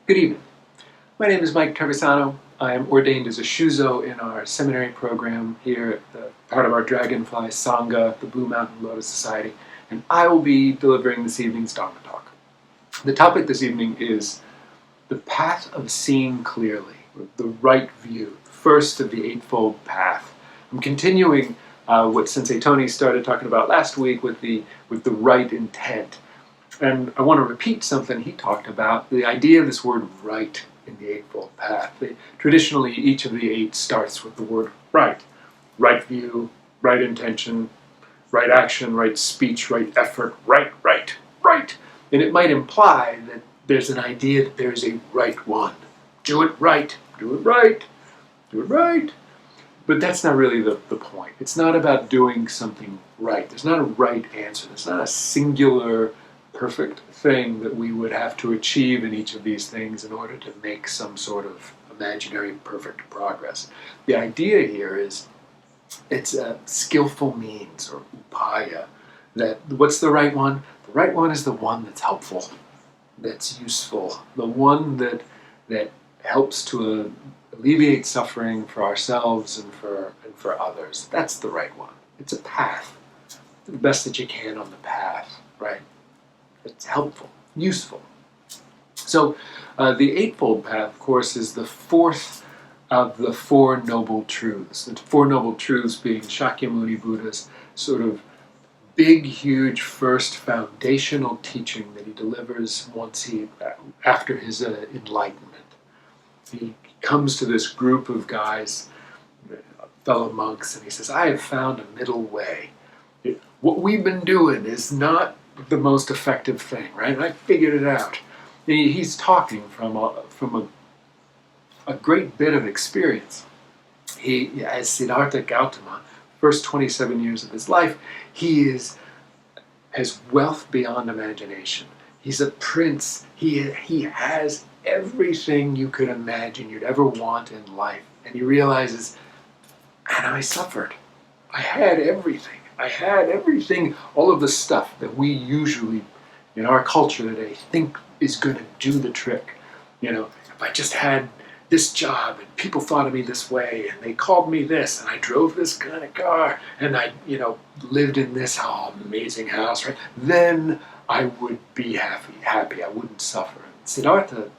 Good evening. My name is Mike Trevisano. I am ordained as a Shuzo in our seminary program here at the part of our Dragonfly Sangha, the Blue Mountain Lotus Society, and I will be delivering this evening's Dharma talk. The topic this evening is the path of seeing clearly, the right view, the first of the Eightfold Path. I'm continuing what Sensei Tony started talking about last week with the right intent. And I want to repeat something he talked about, the idea of this word right in the Eightfold Path. Traditionally, each of the eight starts with the word right. Right view, right intention, right action, right speech, right effort, right. And it might imply that there's an idea that there's a right one. Do it right, do it right, do it right. But that's not really the point. It's not about doing something right. There's not a right answer. There's not a singular perfect thing that we would have to achieve in each of these things in order to make some sort of imaginary perfect progress. The idea here is it's a skillful means, or upaya. That what's the right one? The right one is the one that's helpful, that's useful, the one that helps to alleviate suffering for ourselves and for others. That's the right one. It's a path. The best that you can on the path, right? It's helpful, useful. So the Eightfold Path, of course, is the fourth of the Four Noble Truths. The Four Noble Truths being Shakyamuni Buddha's sort of big, huge first foundational teaching that he delivers after his enlightenment. He comes to this group of guys, fellow monks, and he says, I have found a middle way. What we've been doing is not the most effective thing, right? And I figured it out. He's talking from a great bit of experience. He, as Siddhartha Gautama, first 27 years of his life, he has wealth beyond imagination. He's a prince. He has everything you could imagine you'd ever want in life. And he realizes, and I suffered. I had everything. All of the stuff that we usually, in our culture today, think is going to do the trick. You know, if I just had this job and people thought of me this way and they called me this and I drove this kind of car and I, lived in this amazing house, right? Then I would be happy. I wouldn't suffer. And Siddhartha,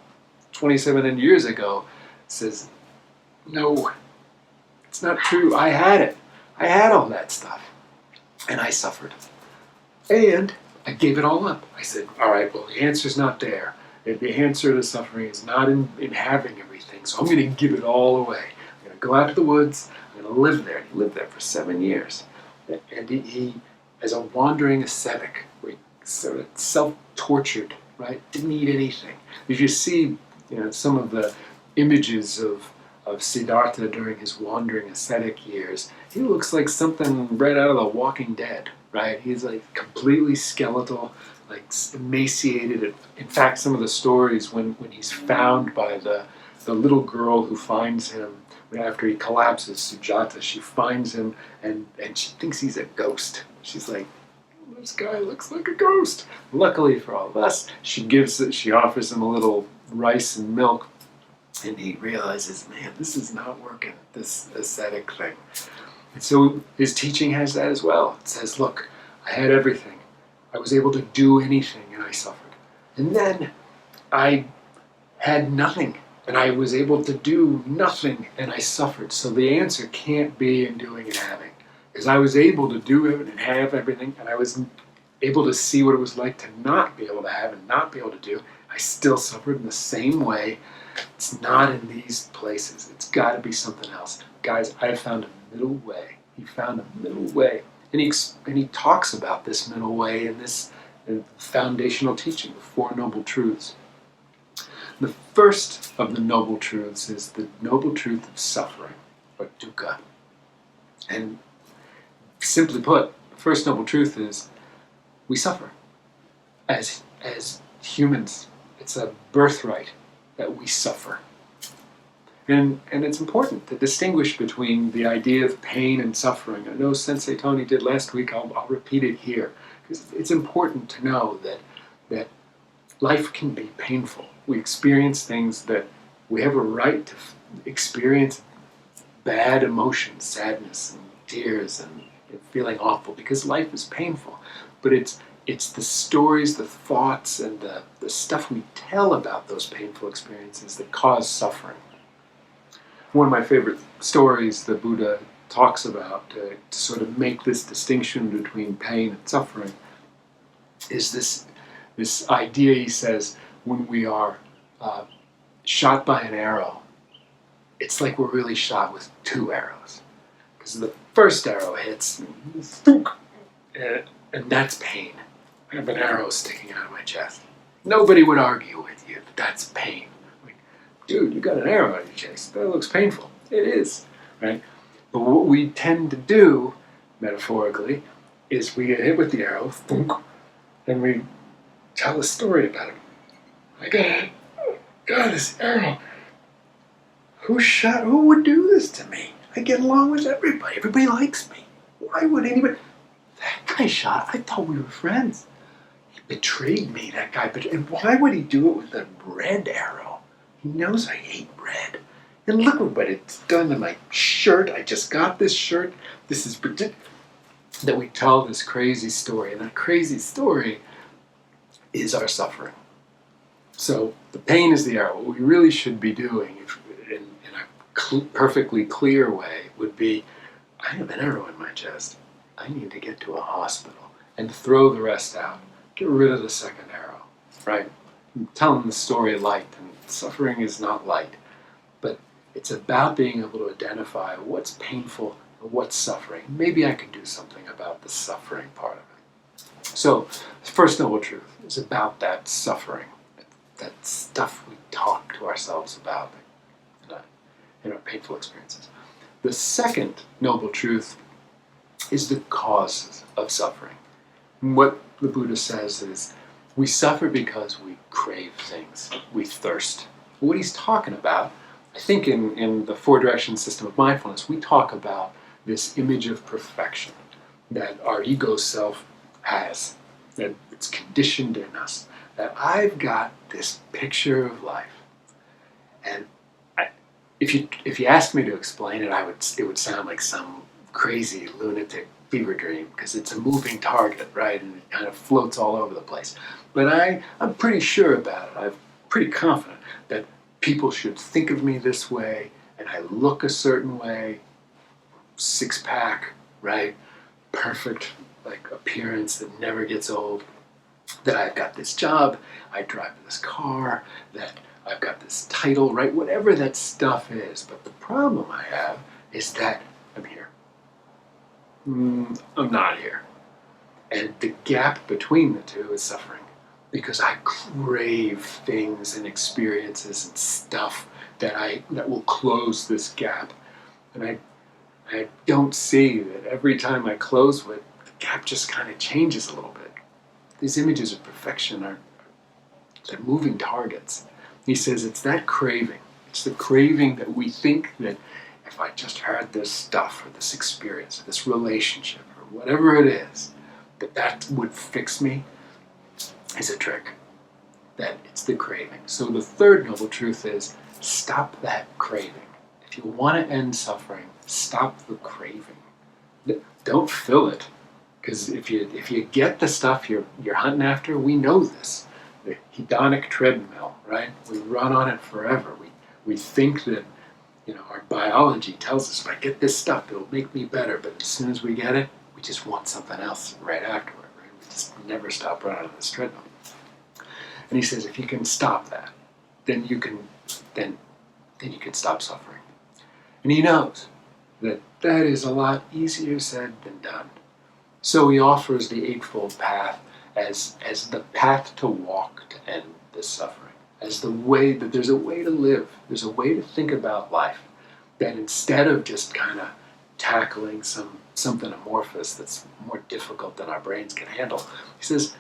27 years ago, says, no, it's not true. I had it. I had all that stuff. And I suffered. And I gave it all up. I said, all right, well, the answer's not there. The answer to suffering is not in having everything. So I'm going to give it all away. I'm going to go out to the woods. I'm going to live there. He lived there for 7 years. And he as a wandering ascetic, sort of self-tortured, right? Didn't eat anything. If you see, some of the images of Siddhartha during his wandering ascetic years, he looks like something right out of The Walking Dead, right? He's like completely skeletal, like emaciated. In fact, some of the stories when he's found by the little girl who finds him after he collapses, Sujata, she finds him and she thinks he's a ghost. She's like, this guy looks like a ghost. Luckily for all of us, she offers him a little rice and milk. And he realizes, man, this is not working, this ascetic thing. And so his teaching has that as well. It says, look, I had everything. I was able to do anything, and I suffered. And then I had nothing, and I was able to do nothing, and I suffered. So the answer can't be in doing and having. Because I was able to do it and have everything, and I was able to see what it was like to not be able to have and not be able to do. I still suffered in the same way. It's not in these places. It's got to be something else. Guys, I have found a middle way. He found a middle way. And he talks about this middle way in this foundational teaching, the Four Noble Truths. The first of the Noble Truths is the Noble Truth of suffering, or dukkha. And simply put, the first Noble Truth is we suffer. As humans, it's a birthright that we suffer. And it's important to distinguish between the idea of pain and suffering. I know Sensei Tony did last week. I'll repeat it here because it's important to know that life can be painful. We experience things that we have a right to experience bad emotions, sadness and tears and feeling awful, because life is painful. But it's the stories, the thoughts, and the stuff we tell about those painful experiences that cause suffering. One of my favorite stories the Buddha talks about to sort of make this distinction between pain and suffering is this idea. He says, when we are shot by an arrow, it's like we're really shot with two arrows. Because the first arrow hits, and that's pain. I have an arrow sticking out of my chest. Nobody would argue with you that that's pain. Like, dude, you got an arrow in your chest. That looks painful. It is, right? But what we tend to do, metaphorically, is we get hit with the arrow, and we tell a story about it. I got this arrow. Who would do this to me? I get along with everybody. Everybody likes me. Why would anybody? That guy shot. I thought we were friends. He betrayed me, that guy. And why would he do it with a red arrow? He knows I hate red. And look what it's done to my shirt. I just got this shirt. This is that we tell this crazy story. And that crazy story is our suffering. So the pain is the arrow. What we really should be doing, in a perfectly clear way, would be, I have an arrow in my chest. I need to get to a hospital and throw the rest out. Get rid of the second arrow, right? I'm telling the story light, and suffering is not light. But it's about being able to identify what's painful and what's suffering. Maybe I can do something about the suffering part of it. So the first noble truth is about that suffering, that stuff we talk to ourselves about in our painful experiences. The second noble truth is the causes of suffering. What the Buddha says is, we suffer because we crave things, we thirst. What he's talking about, I think in the Four Directions system of mindfulness, we talk about this image of perfection that our ego self has, that it's conditioned in us, that I've got this picture of life. And if you asked me to explain it, it would sound like some crazy lunatic fever dream, because it's a moving target, right? And it kind of floats all over the place. But I'm pretty sure about it. I'm pretty confident that people should think of me this way, and I look a certain way, six-pack, right? Perfect, like, appearance that never gets old. That I've got this job, I drive this car, that I've got this title, right? Whatever that stuff is. But the problem I have is that I'm here. I'm not here. And the gap between the two is suffering. Because I crave things and experiences and stuff that will close this gap. And I don't see that every time I close with, the gap just kind of changes a little bit. These images of perfection they're moving targets. He says it's that craving. It's the craving that we think that if I just had this stuff or this experience or this relationship or whatever it is, that would fix me, is a trick. That it's the craving. So the third noble truth is, stop that craving. If you want to end suffering, stop the craving. Don't fill it. Because if you get the stuff you're hunting after, we know this. The hedonic treadmill, right? We run on it forever. We think that, our biology tells us, if I get this stuff, it'll make me better. But as soon as we get it, we just want something else right afterward. Right? We just never stop running on this treadmill. And he says, if you can stop that, then you can stop suffering. And he knows that is a lot easier said than done. So he offers the Eightfold Path as the path to walk to end this suffering, as the way that there's a way to live, there's a way to think about life, that instead of just kind of tackling something amorphous that's more difficult than our brains can handle, he says,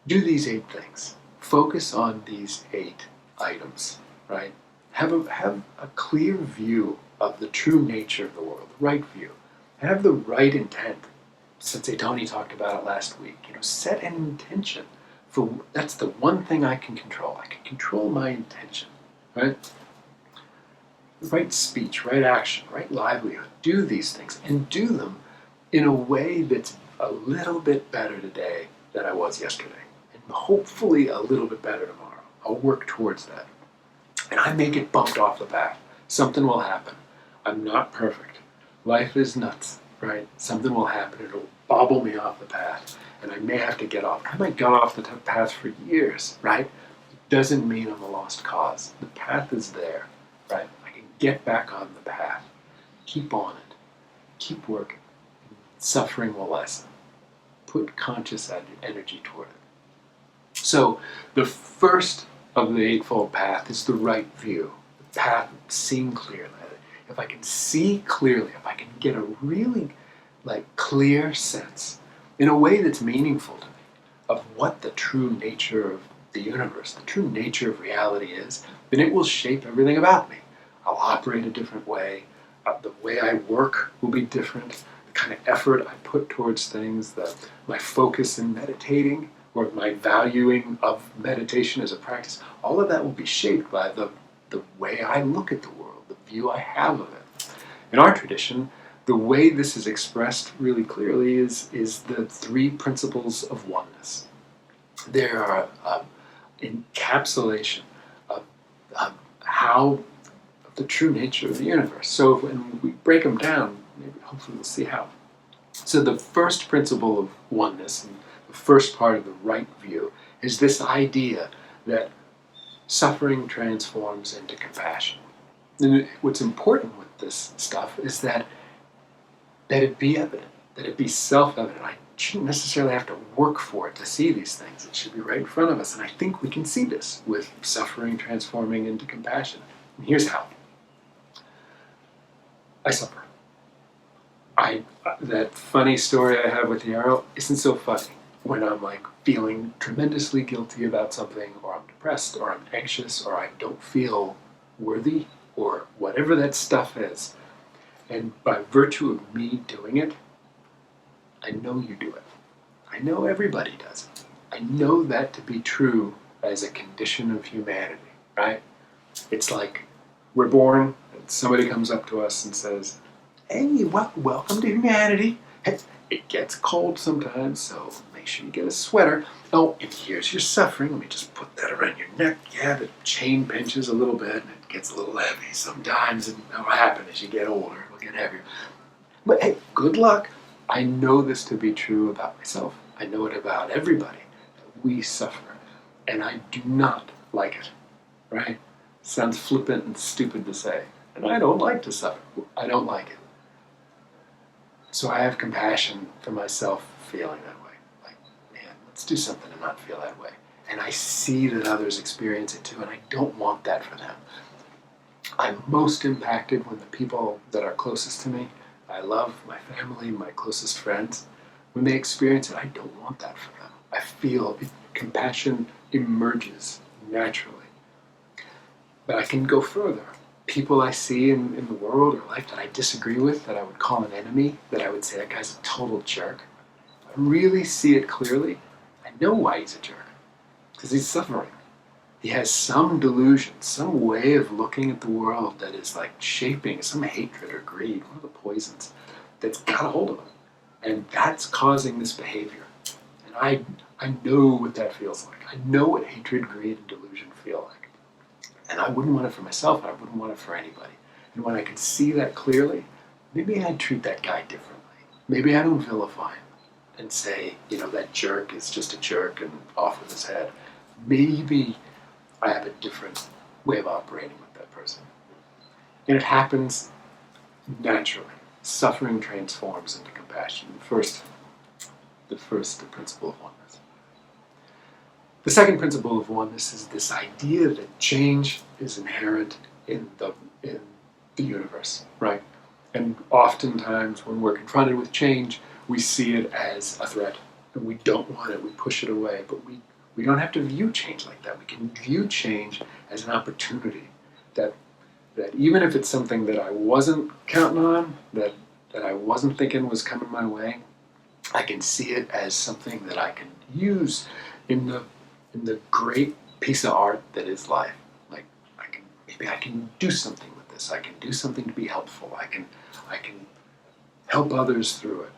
do these 8 things. Focus on these 8 items, right? Have a clear view of the true nature of the world, the right view. Have the right intent. Sensei Tony talked about it last week. Set an intention that's the one thing I can control. I can control my intention, right? Right speech, right action, right livelihood. Do these things and do them in a way that's a little bit better today than I was yesterday. And hopefully a little bit better tomorrow. I'll work towards that. And I may get bumped off the path. Something will happen. I'm not perfect. Life is nuts, right? Something will happen. It'll bobble me off the path. And I may have to get off. I might get off the path for years, right? It doesn't mean I'm a lost cause. The path is there, right? I can get back on the path. Keep on it. Keep working. Suffering will lessen. Put conscious energy toward it. So the first of the Eightfold Path is the right view. The path of seeing clearly. If I can see clearly, if I can get a really clear sense in a way that's meaningful to me of what the true nature of the universe, the true nature of reality is, then it will shape everything about me. I'll operate a different way. The way I work will be different. The kind of effort I put towards things, my focus in meditating, or my valuing of meditation as a practice, all of that will be shaped by the way I look at the world, the view I have of it. In our tradition, the way this is expressed really clearly is the Three Principles of Oneness. They are encapsulation of the true nature of the universe. So when we break them down, maybe hopefully we'll see how. So the first principle of oneness, and the first part of the right view, is this idea that suffering transforms into compassion. And what's important with this stuff is that it be evident, that it be self-evident. I shouldn't necessarily have to work for it to see these things. It should be right in front of us. And I think we can see this with suffering transforming into compassion. And here's how. I suffer. That funny story I have with the arrow isn't so funny when I'm feeling tremendously guilty about something, or I'm depressed, or I'm anxious, or I don't feel worthy, or whatever that stuff is. And by virtue of me doing it, I know you do it. I know everybody does it. I know that to be true as a condition of humanity, right? It's like we're born, and somebody comes up to us and says, hey, welcome to humanity. It gets cold sometimes, so make sure you get a sweater. Oh, and here's your suffering. Let me just put that around your neck. Yeah, the chain pinches a little bit, and it gets a little heavy sometimes, and that'll happen as you get older. It'll get heavier. But hey, good luck. I know this to be true about myself. I know it about everybody. We suffer, and I do not like it, right? Sounds flippant and stupid to say, and I don't like to suffer. I don't like it. So I have compassion for myself feeling that way. Man, let's do something to not feel that way. And I see that others experience it too, and I don't want that for them. I'm most impacted when the people that are closest to me, I love, my family, my closest friends, when they experience it, I don't want that for them. I feel compassion emerges naturally. But I can go further. People I see in the world or life that I disagree with, that I would call an enemy, that I would say that guy's a total jerk. I really see it clearly. I know why he's a jerk. Because he's suffering. He has some delusion, some way of looking at the world that is shaping some hatred or greed, one of the poisons that's got a hold of him. And that's causing this behavior. And I know what that feels like. I know what hatred, greed, and delusion feel like. And I wouldn't want it for myself, and I wouldn't want it for anybody. And when I can see that clearly, maybe I'd treat that guy differently. Maybe I don't vilify him and say, that jerk is just a jerk and off with his head. Maybe I have a different way of operating with that person. And it happens naturally. Suffering transforms into compassion. The principle of oneness. The second principle of oneness is this idea that change is inherent in the universe, right? And oftentimes when we're confronted with change, we see it as a threat, and we don't want it, we push it away, but we don't have to view change like that. We can view change as an opportunity, that even if it's something that I wasn't counting on, that I wasn't thinking was coming my way, I can see it as something that I can use in the in the great piece of art that is life. Like, maybe I can do something with this. I can do something to be helpful. I can help others through it.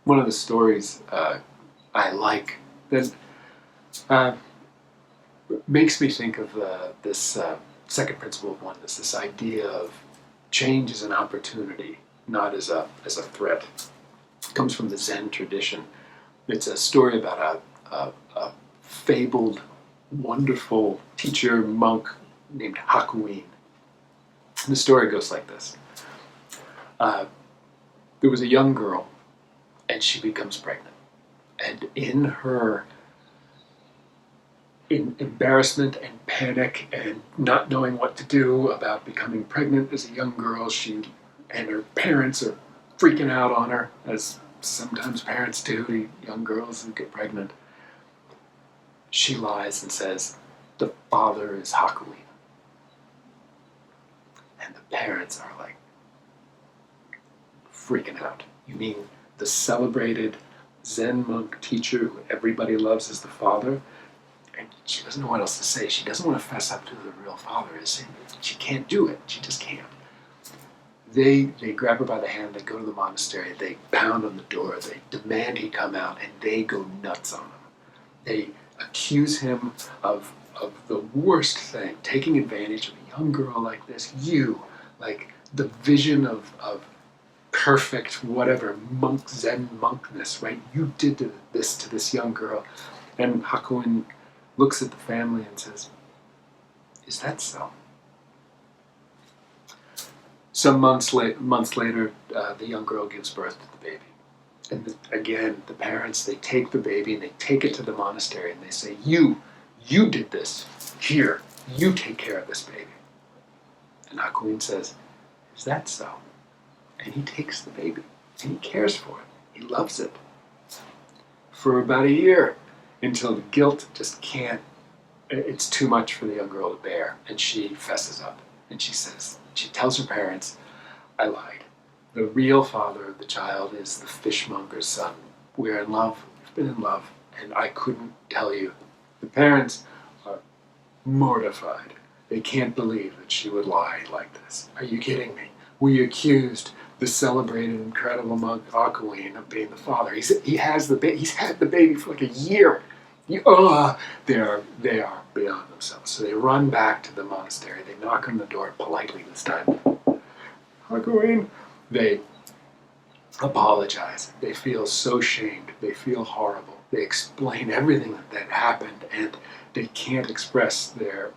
One of the stories I like that makes me think of this second principle of oneness, this idea of change as an opportunity, not as a threat. It comes from the Zen tradition. It's a story about a fabled, wonderful teacher monk named Hakuin. And the story goes like this. There was a young girl, and she becomes pregnant. And in her embarrassment and panic and not knowing what to do about becoming pregnant as a young girl, she and her parents are freaking out on her, as sometimes parents do to young girls who get pregnant. She lies and says, "The father is Hakuin." And the parents are like freaking out. "You mean the celebrated Zen monk teacher who everybody loves as the father?" And she doesn't know what else to say. She doesn't want to fess up to who the real father is. She can't do it. She just can't. They grab her by the hand, they go to the monastery, they pound on the door, they demand he come out, and they go nuts on him. They accuse him of the worst thing, taking advantage of a young girl like this. You, like the vision of perfect whatever, Zen monkness, right? You did this to this young girl. And Hakuin looks at the family and says, "Is that so?" Some months later, the young girl gives birth to the baby. And again, the parents, they take the baby and they take it to the monastery and they say, you did this. Here, you take care of this baby. And Hakuin says, "Is that so?" And he takes the baby and he cares for it. He loves it. For about a year, until the guilt just can't, it's too much for the young girl to bear. And she fesses up and she tells her parents, "I lied. The real father of the child is the fishmonger's son. We're in love. We've been in love. And I couldn't tell you." The parents are mortified. They can't believe that she would lie like this. "Are you kidding me? We accused the celebrated, incredible monk Hakuin of being the father. He's had the baby for like a year." They are beyond themselves. So they run back to the monastery. They knock on the door politely this time. "Hakuin." They apologize. They feel so shamed. They feel horrible. They explain everything that happened, and they can't express their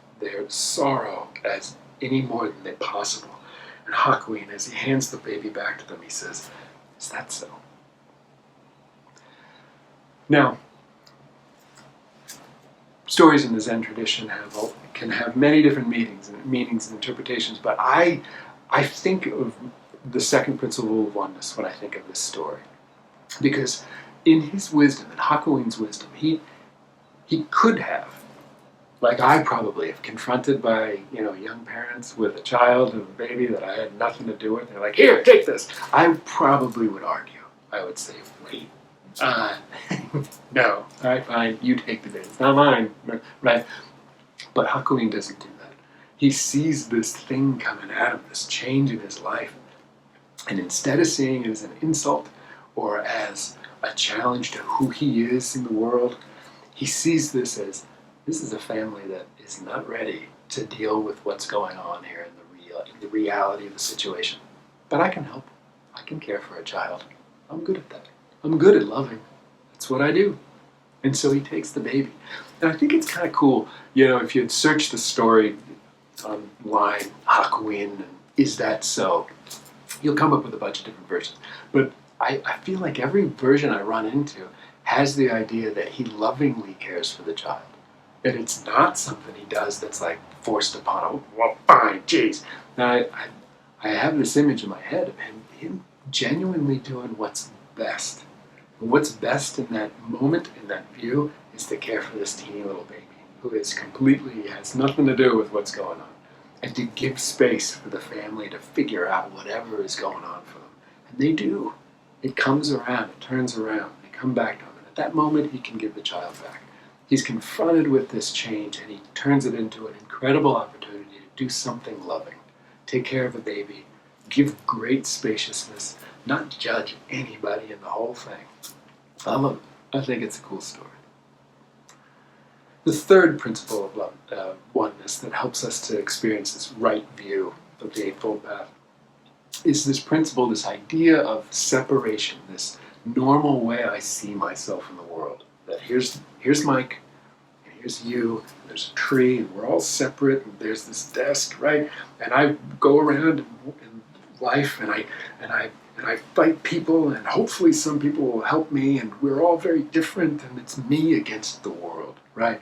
sorrow as any more than they possible. And Hakuin, as he hands the baby back to them, he says, "Is that so?" Now, stories in the Zen tradition can have many different meanings and interpretations, but I think of the second principle of oneness when I think of this story. Because in his wisdom, in Hakuin's wisdom, he could have, like I probably have, confronted by young parents with a child and a baby that I had nothing to do with. They're like, "Here, take this." I probably would argue. I would say, "Wait, no, all right, fine, you take the baby. It's not mine," right? But Hakuin doesn't do that. He sees this thing coming at him, this change in his life, and instead of seeing it as an insult or as a challenge to who he is in the world, he sees this as, this is a family that is not ready to deal with what's going on here in the reality of the situation. But I can help. I can care for a child. I'm good at that. I'm good at loving. That's what I do. And so he takes the baby. And I think it's kind of cool, if you'd search the story online, Hakuin, and "Is that so?" you'll come up with a bunch of different versions. But I feel like every version I run into has the idea that he lovingly cares for the child. That it's not something he does that's like forced upon him. "Well, fine, geez." Now, I have this image in my head of him genuinely doing what's best. And what's best in that moment, in that view, is to care for this teeny little baby who has nothing to do with what's going on. And to give space for the family to figure out whatever is going on for them. And they do. It comes around, it turns around, they come back to him. And at that moment he can give the child back. He's confronted with this change and he turns it into an incredible opportunity to do something loving, take care of a baby, give great spaciousness, not judge anybody in the whole thing. I love it. I think it's a cool story. The third principle of love, oneness that helps us to experience this right view of the Eightfold Path is this principle, this idea of separation, this normal way I see myself in the world. That here's Mike, and here's you, and there's a tree, and we're all separate, and there's this desk, right? And I go around in life, and I fight people, and hopefully some people will help me, and we're all very different, and it's me against the world, right?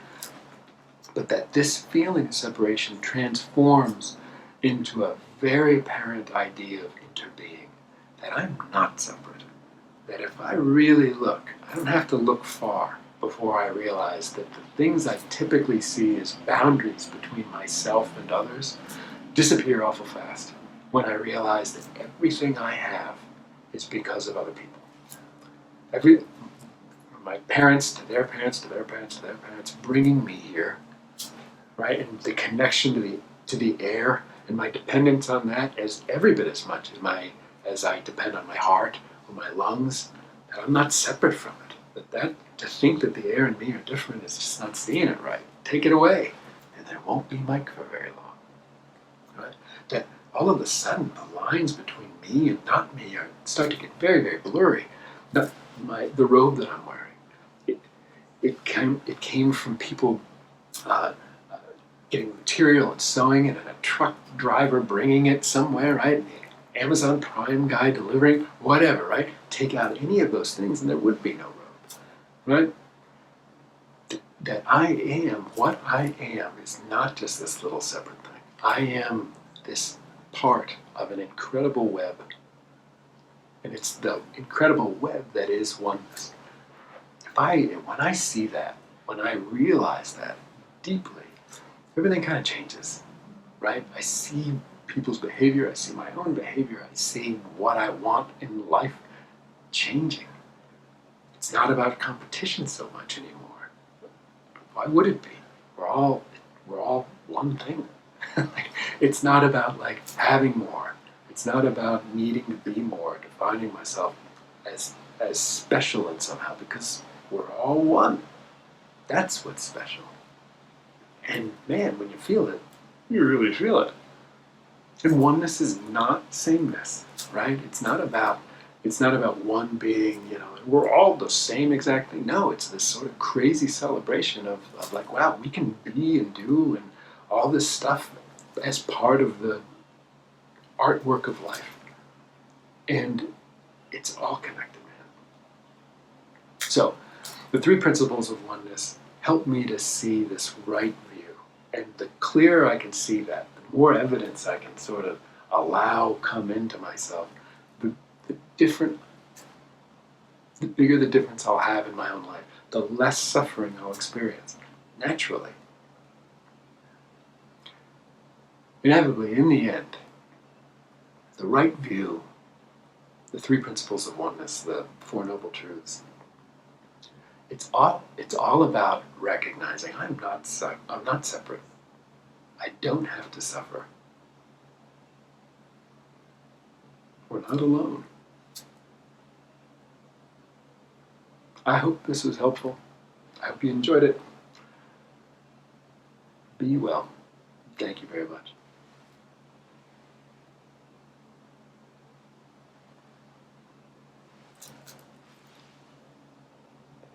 But that this feeling of separation transforms into a very apparent idea of interbeing, that I'm not separate. That if I really look, I don't have to look far before I realize that the things I typically see as boundaries between myself and others disappear awful fast when I realize that everything I have is because of other people. My parents to their parents to their parents to their parents bringing me here, right? And the connection to the air and my dependence on that as every bit as much as I depend on my heart or my lungs, that I'm not separate from it. That to think that the air and me are different is just not seeing it right. Take it away, and there won't be Mike for very long. Right? That all of a sudden the lines between me and not me start to get very, very blurry. The robe that I'm wearing, it came from people getting material and sewing it, and a truck driver bringing it somewhere, right? The Amazon Prime guy delivering, whatever, right? Take out any of those things and there would be no robe, right? That I am, what I am is not just this little separate thing. I am this part of an incredible web. And it's the incredible web that is oneness. When I see that, when I realize that deeply, everything kind of changes, right? I see people's behavior, I see my own behavior, I see what I want in life changing. It's not about competition so much anymore. Why would it be? We're all one thing. It's not about having more. It's not about needing to be more, defining myself as special in somehow, because we're all one. That's what's special. And man, when you feel it, you really feel it. And oneness is not sameness, right? It's not about one being, we're all the same exact thing. No, it's this sort of crazy celebration of wow, we can be and do and all this stuff as part of the artwork of life. And it's all connected, man. So, the three principles of oneness help me to see this right view. And the clearer I can see that, the more evidence I can sort of allow come into myself, the bigger the difference I'll have in my own life, the less suffering I'll experience, naturally. Inevitably, in the end, the right view, the three principles of oneness, the Four Noble Truths, it's all about recognizing I'm not separate. I don't have to suffer. We're not alone. I hope this was helpful. I hope you enjoyed it. Be well. Thank you very much.